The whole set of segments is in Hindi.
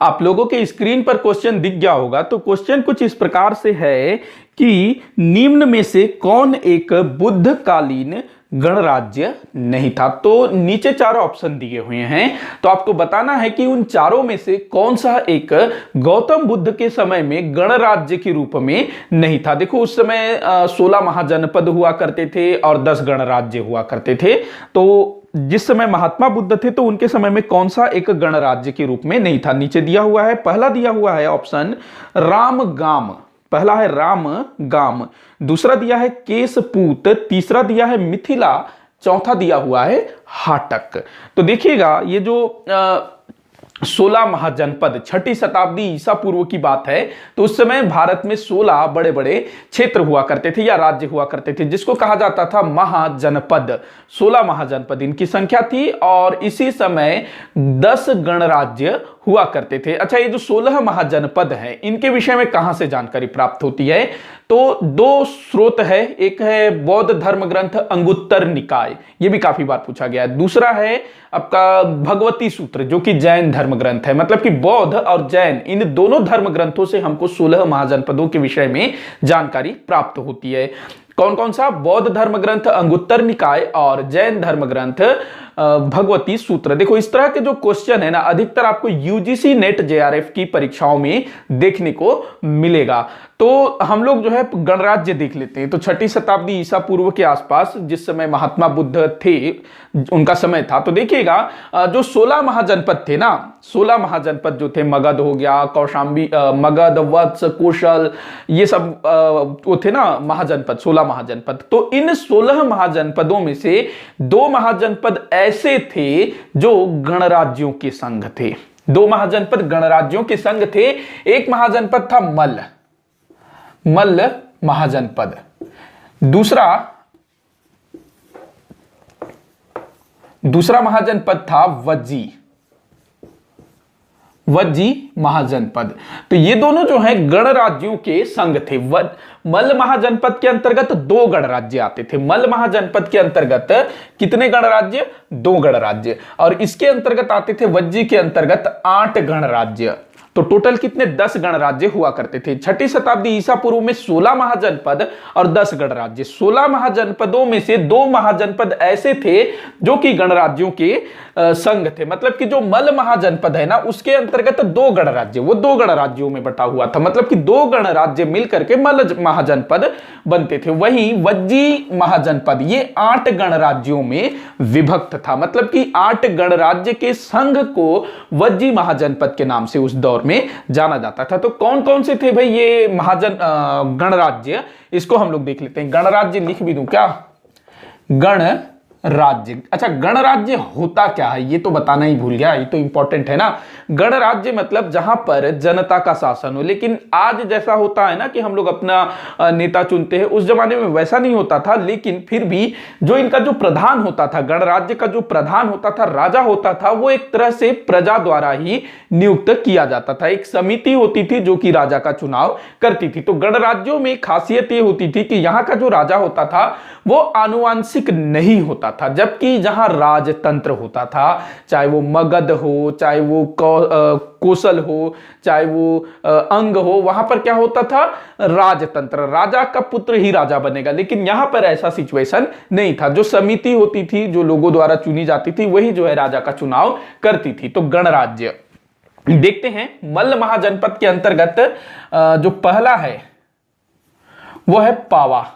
आप लोगों के स्क्रीन पर क्वेश्चन दिख गया होगा। तो क्वेश्चन कुछ इस प्रकार से है कि निम्न में से कौन एक बुद्धकालीन गणराज्य नहीं था। तो नीचे चार ऑप्शन दिए हुए हैं, तो आपको बताना है कि उन चारों में से कौन सा एक गौतम बुद्ध के समय में गणराज्य के रूप में नहीं था। देखो उस समय 16 महाजनपद हुआ करते थे और 10 गणराज्य हुआ करते थे। तो जिस समय महात्मा बुद्ध थे तो उनके समय में कौन सा एक गणराज्य के रूप में नहीं था। नीचे दिया हुआ है, पहला दिया हुआ है ऑप्शन रामगाम, पहला है रामगाम, दूसरा दिया है केशपूत, तीसरा दिया है मिथिला, चौथा दिया हुआ है हाटक। तो देखिएगा ये जो 16 महाजनपद, 6ठी शताब्दी ईसा पूर्व की बात है। तो उस समय भारत में 16 बड़े बड़े क्षेत्र हुआ करते थे या राज्य हुआ करते थे, जिसको कहा जाता था महाजनपद। 16 महाजनपद इनकी संख्या थी और इसी समय 10 गणराज्य हुआ करते थे। अच्छा, ये जो 16 महाजनपद हैं इनके विषय में कहां से जानकारी प्राप्त होती है? तो दो स्रोत है, एक है बौद्ध धर्म ग्रंथ अंगुत्तर निकाय, ये भी काफी बार पूछा गया है। दूसरा है आपका भगवती सूत्र जो कि जैन धर्म ग्रंथ है। मतलब कि बौद्ध और जैन इन दोनों धर्म ग्रंथों से हमको 16 महाजनपदों के विषय में जानकारी प्राप्त होती है। कौन कौन सा? बौद्ध धर्म ग्रंथ अंगुत्तर निकाय और जैन धर्म ग्रंथ भगवती सूत्र। देखो इस तरह के जो क्वेश्चन है ना, अधिकतर आपको यूजीसी नेट जेआरएफ की परीक्षाओं में देखने को मिलेगा। तो हम लोग जो है गणराज्य देख लेते हैं। तो 6ठी शताब्दी ईसा पूर्व के आसपास जिस समय महात्मा बुद्ध थे, उनका समय था, तो देखिएगा जो 16 महाजनपद थे ना, 16 महाजनपद जो थे, मगध हो गया, कौशाम्बी, मगध, वत्स, कौशल, ये सब वो थे ना महाजनपद, 16 महाजनपद। तो इन 16 महाजनपदों में से 2 महाजनपद ऐसे थे जो गणराज्यों के संघ थे। 2 महाजनपद गणराज्यों के संघ थे। एक महाजनपद था मल्ल महाजनपद, दूसरा महाजनपद था वज्जी महाजनपद। तो ये दोनों जो हैं गणराज्यों के संघ थे। मल्ल महाजनपद के अंतर्गत 2 गणराज्य आते थे। मल्ल महाजनपद के अंतर्गत कितने गणराज्य? 2 गणराज्य। और इसके अंतर्गत आते थे, वज्जी के अंतर्गत 8 गणराज्य। तो टोटल कितने? 10 गणराज्य हुआ करते थे। 6ठी शताब्दी ईसा पूर्व में 16 महाजनपद और 10 गणराज्य। 16 महाजनपदों में से 2 महाजनपद ऐसे थे जो कि गणराज्यों के संघ थे। मतलब कि जो मल्ल महाजनपद है ना, उसके अंतर्गत 2 गणराज्य, वो 2 गणराज्यों में बटा हुआ था। मतलब कि 2 गणराज्य मिलकर के मल्ल महाजनपद बनते थे। वहीं वज्जी महाजनपद ये 8 गणराज्यों में विभक्त था। मतलब कि 8 गणराज्य के संघ को वज्जी महाजनपद के नाम से उस दौर में जाना जाता था। तो कौन कौन से थे भाई ये गणराज्य? इसको हम लोग देख लेते हैं। गणराज्य लिख भी दूं क्या? गणराज्य। अच्छा, गणराज्य होता क्या है ये तो बताना ही भूल गया, ये तो इंपॉर्टेंट है ना। गणराज्य मतलब जहां पर जनता का शासन हो। लेकिन आज जैसा होता है ना कि हम लोग अपना नेता चुनते हैं, उस जमाने में वैसा नहीं होता था। लेकिन फिर भी जो इनका जो प्रधान होता था, गणराज्य का जो प्रधान होता था, राजा होता था, वो एक तरह से प्रजा द्वारा ही नियुक्त किया जाता था। एक समिति होती थी जो कि राजा का चुनाव करती थी। तो गणराज्यों में खासियत ये होती थी कि यहाँ का जो राजा होता था वो आनुवांशिक नहीं होता था, जबकि जहां राजतंत्र होता था, चाहे वो मगध हो, चाहे वो कौशल हो, चाहे वो अंग हो, वहां पर क्या होता था? राजतंत्र, राजा का पुत्र ही राजा बनेगा। लेकिन यहां पर ऐसा सिचुएशन नहीं था। जो समिति होती थी, जो लोगों द्वारा चुनी जाती थी, वही जो है राजा का चुनाव करती थी। तो गणराज्य देखते हैं। मल्ल महाजनपद के अंतर्गत जो पहला है वो है पावा।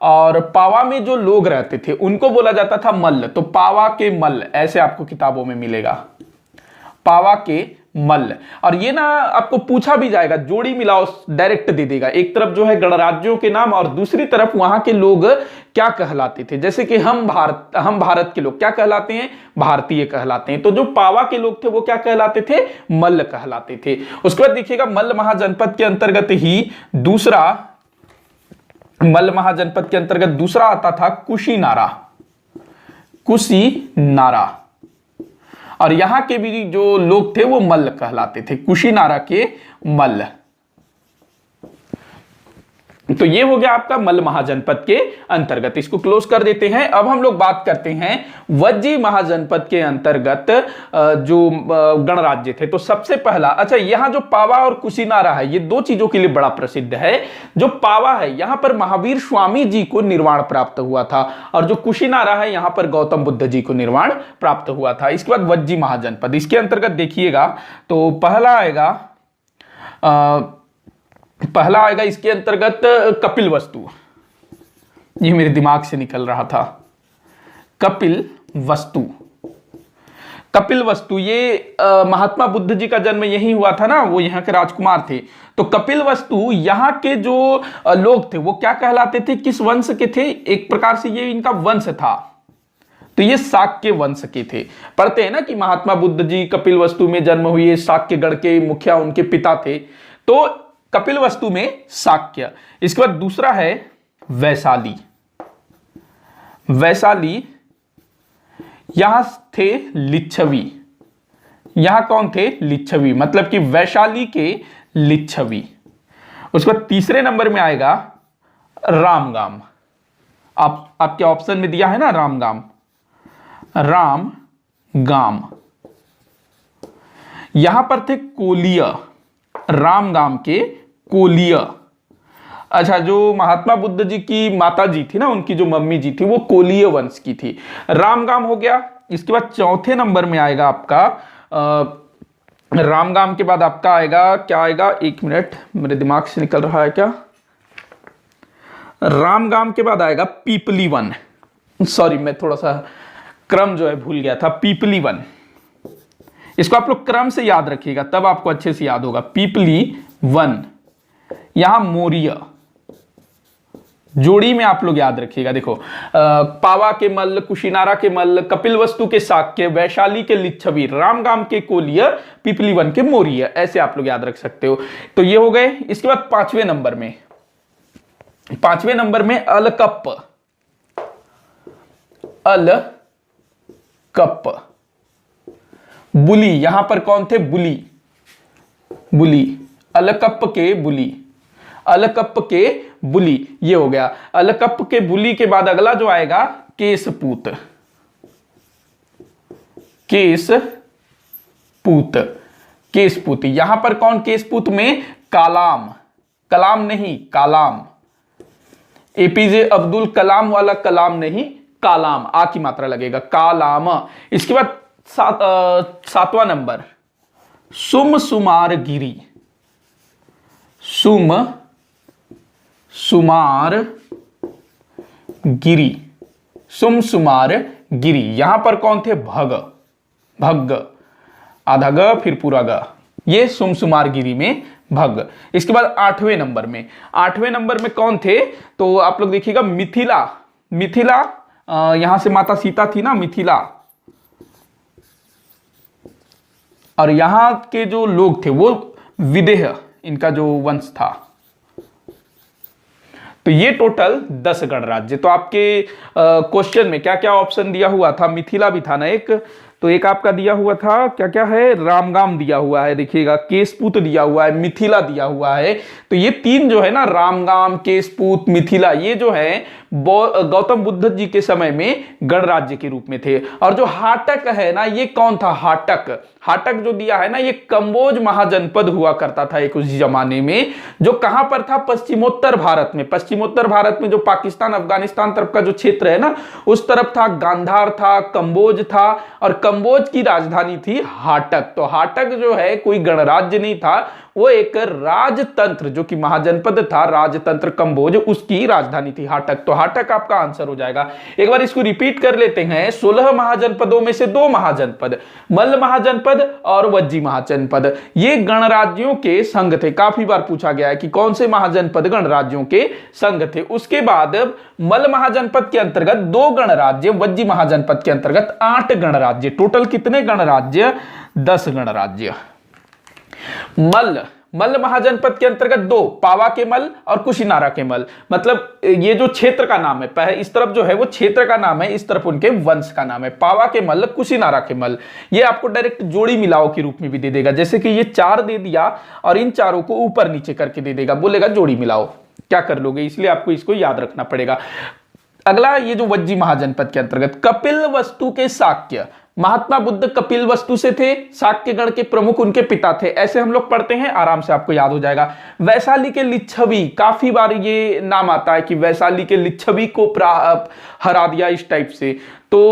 और पावा में जो लोग रहते थे उनको बोला जाता था मल्ल। तो पावा के मल्ल ऐसे आपको किताबों में मिलेगा, पावा के मल्ल। और ये ना आपको पूछा भी जाएगा, जोड़ी मिलाओ डायरेक्ट दे देगा। एक तरफ जो है गणराज्यों के नाम और दूसरी तरफ वहां के लोग क्या कहलाते थे। जैसे कि हम भारत के लोग क्या कहलाते हैं? भारतीय कहलाते हैं। तो जो पावा के लोग थे वो क्या कहलाते थे? मल्ल कहलाते थे। उसके बाद देखिएगा मल्ल महाजनपद के अंतर्गत ही मल्ल महाजनपद के अंतर्गत दूसरा आता था कुशीनारा। और यहां के भी जो लोग थे वो मल्ल कहलाते थे, कुशीनारा के मल्ल। तो ये हो गया आपका मल्ल महाजनपद के अंतर्गत, इसको क्लोज कर देते हैं। अब हम लोग बात करते हैं वज्जी महाजनपद के अंतर्गत जो गणराज्य थे। तो सबसे पहला, अच्छा यहां जो पावा और कुशीनारा है ये दो चीजों के लिए बड़ा प्रसिद्ध है। जो पावा है यहां पर महावीर स्वामी जी को निर्वाण प्राप्त हुआ था, और जो कुशीनारा है यहां पर गौतम बुद्ध जी को निर्वाण प्राप्त हुआ था। इसके बाद वज्जी महाजनपद, इसके अंतर्गत देखिएगा तो पहला आएगा इसके अंतर्गत कपिल वस्तु। ये मेरे दिमाग से निकल रहा था, कपिल वस्तु। कपिल वस्तु ये महात्मा बुद्ध जी का जन्म यही हुआ था ना, वो यहाँ के राजकुमार थे। तो कपिल वस्तु यहाँ के जो लोग थे वो क्या कहलाते थे, किस वंश के थे? एक प्रकार से ये इनका वंश था, तो ये शाक्य वंश के थे। पढ़ते हैं ना कि महात्मा बुद्ध जी कपिल वस्तु में जन्म हुए, शाक्य गण के मुखिया उनके पिता थे। तो कपिल वस्तु में शाक्य। इसके बाद दूसरा है वैशाली। वैशाली यहां थे लिच्छवी। यहां कौन थे? लिच्छवी, मतलब कि वैशाली के लिच्छवी। उसके बाद तीसरे नंबर में आएगा रामगाम। आपके ऑप्शन में दिया है ना रामगाम, रामगाम। यहां पर थे कोलिय, रामगाम के कोलिय। अच्छा, जो महात्मा बुद्ध जी की माता जी थी ना, उनकी जो मम्मी जी थी वो कोलिय वंश की थी। रामगाम हो गया। इसके बाद चौथे नंबर में आएगा आपका रामगाम के बाद आपका आएगा, क्या आएगा, एक मिनट मेरे दिमाग से निकल रहा है क्या। रामगाम के बाद आएगा पीपली वन। सॉरी, मैं थोड़ा सा क्रम जो है भूल गया था। पीपली वन, इसको आप लोग क्रम से याद रखिएगा तब आपको अच्छे से याद होगा। पीपली वन, यहां मौर्य, जोड़ी में आप लोग याद रखिएगा। देखो पावा के मल्ल, कुशीनारा के मल्ल, कपिल वस्तु के शाक्य, वैशाली के लिच्छवी, रामगाम के कोलिय, पीपली वन के मौर्य, ऐसे आप लोग याद रख सकते हो। तो ये हो गए। इसके बाद पांचवें नंबर में अलकप्प। अलकप्प, बुली, यहां पर कौन थे? बुली, अलकप्प के बुली, अलकप्प के बुली, ये हो गया। अलकप्प के बुली के बाद अगला जो आएगा केशपूत। केशपूत, यहां पर कौन? केशपूत में कलाम, कलाम नहीं कालाम, एपीजे अब्दुल कलाम वाला कलाम नहीं, कालाम, आ की मात्रा लगेगा, कालाम। इसके बाद सातवां नंबर सुमसुमारगिरी। सुमसुमारगिरी, यहां पर कौन थे? भग, आधा ग फिर पूरा ग, ये सुमसुमारगिरी में भग। इसके बाद आठवें नंबर में कौन थे? तो आप लोग देखिएगा मिथिला, यहां से माता सीता थी ना, मिथिला। और यहां के जो लोग थे वो विदेह, इनका जो वंश था। तो ये टोटल 10 गणराज्य। तो आपके क्वेश्चन में क्या क्या ऑप्शन दिया हुआ था? मिथिला भी था ना एक, तो एक आपका दिया हुआ था, क्या क्या है? रामगाम दिया हुआ है, देखिएगा, केशपूत दिया हुआ है, मिथिला दिया हुआ है। तो ये तीन जो है ना, रामगाम, केशपूत, मिथिला, ये जो है गौतम बुद्ध जी के समय में गणराज्य के रूप में थे। और जो हाटक है ना, ये कौन था? हाटक जो दिया है ना, ये कंबोज महाजनपद हुआ करता था एक उस जमाने में, जो कहां पर था? पश्चिमोत्तर भारत में, जो पाकिस्तान अफगानिस्तान तरफ का जो क्षेत्र है ना, उस तरफ था। गांधार था, कंबोज था, और कंबोज की राजधानी थी हाटक। तो हाटक जो है कोई गणराज्य नहीं था, वो एक राजतंत्र, जो कि महाजनपद था, राजतंत्र कंबोज, उसकी राजधानी थी हाटक। तो हाटक आपका आंसर हो जाएगा। एक बार इसको रिपीट कर लेते हैं। 16 महाजनपदों में से 2 महाजनपद, मल्ल महाजनपद और वज्जी महाजनपद, ये गणराज्यों के संघ थे। काफी बार पूछा गया है कि कौन से महाजनपद गणराज्यों के संघ थे। उसके बाद मल्ल महाजनपद के अंतर्गत 2 गणराज्य, वज्जी महाजनपद के अंतर्गत 8 गणराज्य। टोटल कितने गणराज्य? 10 गणराज्य। मल्ल महाजनपद के अंतर्गत 2, पावा के मल्ल और कुशीनारा के मल्ल, मतलब ये जो क्षेत्र का नाम है, पहले इस तरफ जो है वो क्षेत्र का नाम है, इस तरफ उनके वंश का नाम है। पावा के मल्ल, कुशीनारा के मल्ल, ये आपको डायरेक्ट जोड़ी मिलाओ के रूप में भी दे देगा। जैसे कि ये 4 दे दिया और इन चारों को ऊपर नीचे करके दे देगा, बोलेगा जोड़ी मिलाओ। क्या कर लोगे, इसलिए आपको इसको याद रखना पड़ेगा। अगला, ये जो वज्जी महाजनपद के अंतर्गत कपिलवस्तु के शाक्य, महात्मा बुद्ध कपिलवस्तु से थे, शाक्यगण के प्रमुख उनके पिता थे, ऐसे हम लोग पढ़ते हैं, आराम से आपको याद हो जाएगा। वैशाली के लिच्छवी, काफी बार ये नाम आता है कि वैशाली के लिच्छवी को हरा दिया, इस टाइप से। तो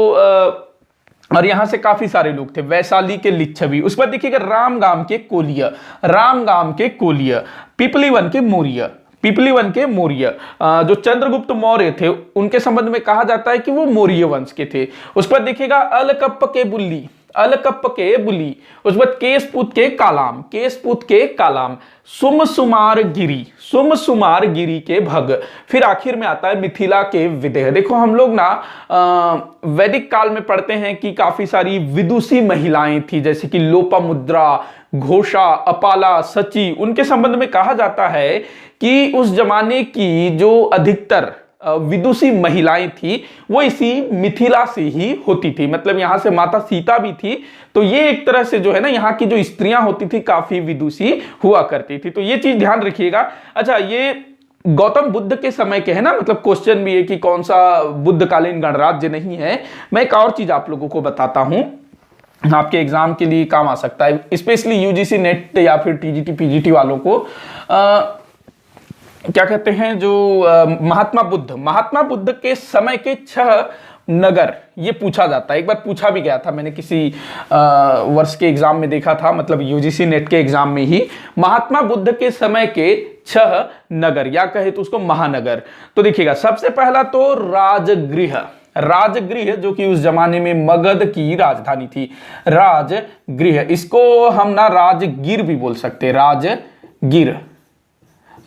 और यहां से काफी सारे लोग थे, वैशाली के लिच्छवी। उसके बाद देखिएगा रामगाम के कोलिय, रामगाम के कोलिय, पिपलीवन के मौर्य, पिपलीवन के मौर्य, जो चंद्रगुप्त मौर्य थे उनके संबंध में कहा जाता है कि वो मौर्य वंश के थे। उस पर देखिएगा अलकप्प के बुल्ली, अलकप्प के बुली। उस बाद केशपुत के कालाम, केशपुत के कालाम, सुम सुमार गिरी, सुम सुमार गिरी के भग। फिर आखिर में आता है मिथिला के विदेह। देखो हम लोग ना वैदिक काल में पढ़ते हैं कि काफी सारी विदुषी महिलाएं थी, जैसे कि लोपामुद्रा, घोषा, अपाला, सची। उनके संबंध में कहा जाता है कि उस जमाने की जो अधिकतर विदुषी महिलाएं थी वो इसी मिथिला से ही होती थी, मतलब यहां से माता सीता भी थी। तो ये एक तरह से जो है ना, यहाँ की जो स्त्रियां होती थी काफी विदुषी हुआ करती थी, तो ये चीज ध्यान रखिएगा। अच्छा, ये गौतम बुद्ध के समय के है ना, मतलब क्वेश्चन भी है कि कौन सा बुद्धकालीन गणराज्य नहीं है। मैं एक और चीज आप लोगों को बताता हूं, आपके एग्जाम के लिए काम आ सकता है, स्पेशली यूजीसी नेट या फिर टीजीटी पीजीटी वालों को। क्या कहते हैं, जो महात्मा बुद्ध के समय के 6 नगर ये पूछा जाता है। एक बार पूछा भी गया था, मैंने किसी वर्ष के एग्जाम में देखा था, मतलब यूजीसी नेट के एग्जाम में ही, महात्मा बुद्ध के समय के 6 नगर, या कहे तो उसको महानगर। तो देखिएगा, सबसे पहला तो राजगृह, राजगृह जो कि उस जमाने में मगध की राजधानी थी, राजगृह। इसको हम ना राजगीर भी बोल सकते हैं, राजगीर,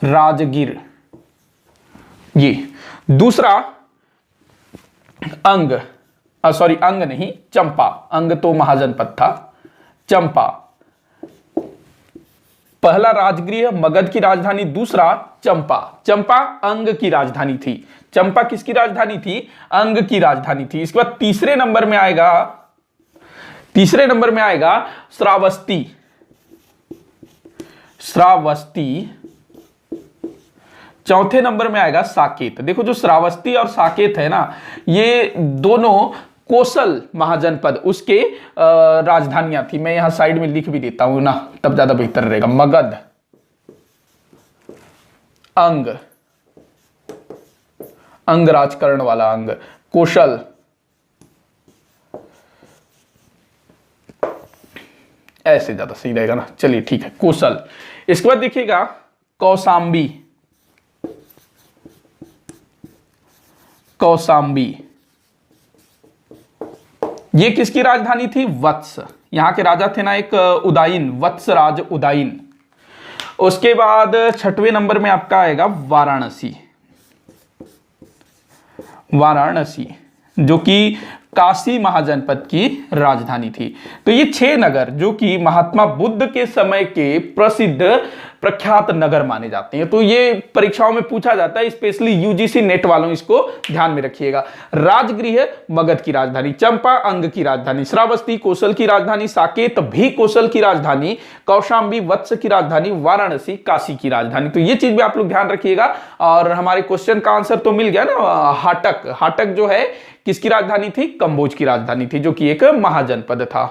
राजगीर। ये दूसरा अंग, सॉरी अंग नहीं, चंपा, अंग तो महाजनपद था, चंपा। पहला राजगृह मगध की राजधानी, दूसरा चंपा, चंपा अंग की राजधानी थी। चंपा किसकी राजधानी थी? अंग की राजधानी थी। इसके बाद तीसरे नंबर में आएगा श्रावस्ती, श्रावस्ती। चौथे नंबर में आएगा साकेत। देखो जो श्रावस्ती और साकेत है ना, ये दोनों कोसल महाजनपद उसके राजधानियां थी। मैं यहां साइड में लिख भी देता हूं ना, तब ज्यादा बेहतर रहेगा। मगध, अंग, अंग राजकरण वाला अंग, कोशल, ऐसे ज्यादा सही रहेगा ना। चलिए ठीक है, कोसल। इसके बाद देखिएगा कौसाम्बी, कौसाम्बी। ये किसकी राजधानी थी? वत्स। यहां के राजा थे ना एक उदायन, वत्सराज उदायन। उसके बाद 6वें नंबर में आपका आएगा वाराणसी, वाराणसी जो कि काशी महाजनपद की राजधानी थी। तो ये 6 नगर जो कि महात्मा बुद्ध के समय के प्रसिद्ध प्रख्यात नगर माने जाते हैं। तो ये परीक्षाओं में पूछा जाता है, स्पेशली यूजीसी नेट वालों इसको ध्यान में रखिएगा। राजगृह मगध की राजधानी, चंपा अंग की राजधानी, श्रावस्ती कोसल की राजधानी, साकेत भी कोसल की राजधानी, कौशाम्बी वत्स की राजधानी, वाराणसी काशी की राजधानी। तो ये चीज भी आप लोग ध्यान रखिएगा। और हमारे क्वेश्चन का आंसर तो मिल गया ना। हाटक, हाटक जो है किसकी राजधानी थी? कंबोज की राजधानी थी, जो कि एक महाजनपद था।